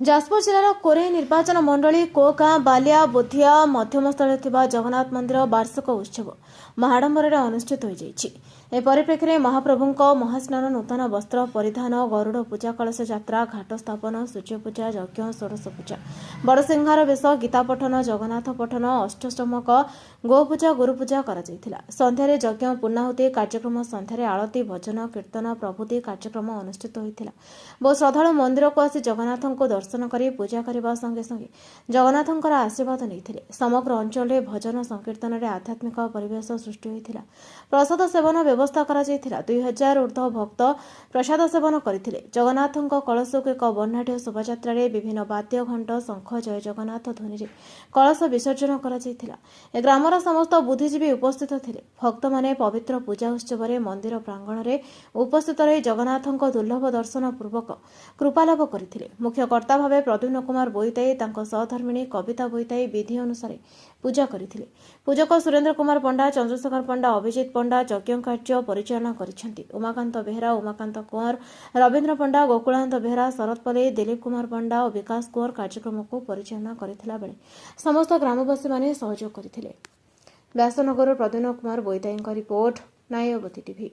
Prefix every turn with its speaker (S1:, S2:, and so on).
S1: ଯାଜପୁର ଜିଲ୍ଲାର କୋରେଇ ନିର୍ବାଚନ ମଣ୍ଡଳୀ କୋଗାଁ ବାଲିଆ ବୁଧିଆ ମଧ୍ୟମସ୍ଥଳରେ ଥିବା ଜଗନ୍ନାଥ ମନ୍ଦିର ବାର୍ଷିକ ଉତ୍ସବ ମହାଡମ୍ବରରେ ଅନୁଷ୍ଠିତ ହୋଇଯାଇଛି। ଏ ପରିପ୍ରେକ୍ଷୀରେ ମହାପ୍ରଭୁଙ୍କ ମହାସ୍ନାନ, ନୂତନ ବସ୍ତ୍ର ପରିଧାନ, ଗରୁଡ଼ ପୂଜା, କଳସ ଯାତ୍ରା, ଘାଟ ସ୍ଥାପନ, ସୂର୍ଯ୍ୟପୂଜା, ଯଜ୍ଞ, ଷୋଡ଼ଶ ପୂଜା, ବଡ଼ସିଂହାର ବେଶ, ଗୀତା ପଠନ, ଜଗନ୍ନାଥ ପଠନ, ଅଷ୍ଟଷ୍ଟମକ, ଗୋପୂଜା, ଗୁରୁପୂଜା କରାଯାଇଥିଲା। ସନ୍ଧ୍ୟାରେ ଯଜ୍ଞ, ପୂର୍ଣ୍ଣାହୁତି କାର୍ଯ୍ୟକ୍ରମ, ସନ୍ଧ୍ୟାରେ ଆଳତୀ, ଭଜନ, କୀର୍ତ୍ତନ ପ୍ରଭୃତି କାର୍ଯ୍ୟକ୍ରମ ଅନୁଷ୍ଠିତ ହୋଇଥିଲା। ବହୁ ଶ୍ରଦ୍ଧାଳୁ ମନ୍ଦିରକୁ ଆସି ଜଗନ୍ନାଥଙ୍କୁ ଦର୍ଶନ କରି ପୂଜା କରିବା ସଙ୍ଗେ ସଙ୍ଗେ ଜଗନ୍ନାଥଙ୍କର ଆଶୀର୍ବାଦ ନେଇଥିଲେ। ସମଗ୍ର ଅଞ୍ଚଳରେ ଭଜନ ସଂକୀର୍ତ୍ତନରେ ଆଧ୍ୟାତ୍ମିକ ପରିବେଶ ସୃଷ୍ଟି ହୋଇଥିଲା। ପ୍ରସାଦ ସେବନ ବ୍ୟବସ୍ଥା କରାଯାଇଥିଲା। 2000 ଊର୍ଦ୍ଧ୍ୱ ଭକ୍ତ ପ୍ରସାଦ ସେବନ କରିଥିଲେ। ଜଗନ୍ନାଥଙ୍କ କଳସକୁ ଏକ ବର୍ଣ୍ଣାଢ୍ୟ ଶୋଭାଯାତ୍ରାରେ ବିଭିନ୍ନ ବାଦ୍ୟ, ଘଣ୍ଟ, ଶଙ୍ଖ, ଜୟ ଜଗନ୍ନାଥ ଧ୍ୱନିରେ କଳସ ବିସର୍ଜନ କରାଯାଇଥିଲା। ଏ ଗ୍ରାମର ସମସ୍ତ ବୁଦ୍ଧିଜୀବୀ ଉପସ୍ଥିତ ଥିଲେ। ଭକ୍ତମାନେ ପବିତ୍ର ପୂଜା ଉତ୍ସବରେ ମନ୍ଦିର ପ୍ରାଙ୍ଗଣରେ ଉପସ୍ଥିତ ରହି ଜଗନ୍ନାଥଙ୍କ ଦୁର୍ଲଭ ଦର୍ଶନ ପୂର୍ବକ କୃପାଲାଭ କରିଥିଲେ। ମୁଖ୍ୟ କର୍ତ୍ତା ଭାବେ ପ୍ରଦ୍ୟୁମ୍ନ କୁମାର ବୋଇତାଇ, ତାଙ୍କ ସହଧର୍ମିଣୀ କବିତା ବୋଇତାଇ ବିଧି ଅନୁସାରେ ପୂଜା କରିଥିଲେ। ପୂଜକ ସୁରେନ୍ଦ୍ର କୁମାର ପଣ୍ଡା, ଚନ୍ଦ୍ରଶେଖର ପଣ୍ଡା, ଅଭିଜିତ ପଣ୍ଡା ଯଜ୍ଞ କାର୍ଯ୍ୟ ପରିଚାଳନା କରିଛନ୍ତି। ଉମାକାନ୍ତ ବେହେରା, ଉମାକାନ୍ତ କୁଅଁର, ରବୀନ୍ଦ୍ର ପଣ୍ଡା, ଗୋକୁଳାନନ୍ଦ ବେହେରା, ଶରତ ପଲେଇ, ଦିଲ୍ଲୀପ କୁମାର ପଣ୍ଡା ଓ ବିକାଶ କୁଅଁର କାର୍ଯ୍ୟକ୍ରମକୁ ପରିଚାଳନା କରିଥିଲା ବେଳେ ସମସ୍ତ ଗ୍ରାମବାସୀମାନେ ସହଯୋଗ କରିଥିଲେ। ବ୍ୟାସନଗରରୁ ପ୍ରଦ୍ୟୁମ୍ନ କୁମାର ବୋଇତାଇଙ୍କ ରିପୋର୍ଟ, ନ୍ୟାୟବତୀ ଟିଭି।